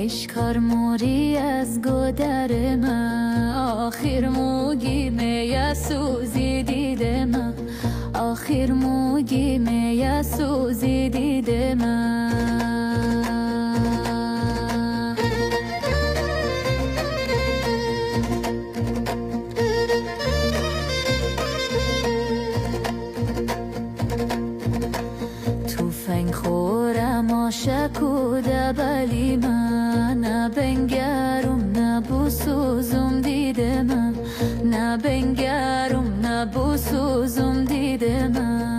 اشکار موری از گذر من آخر موگی می سوزی دیده من آخر موگی می سوزی دیده من توفنگ خورم آشکوده بلی من نه بنگرم نه بسوزم دیده من نه بنگرم نه بسوزم دیده من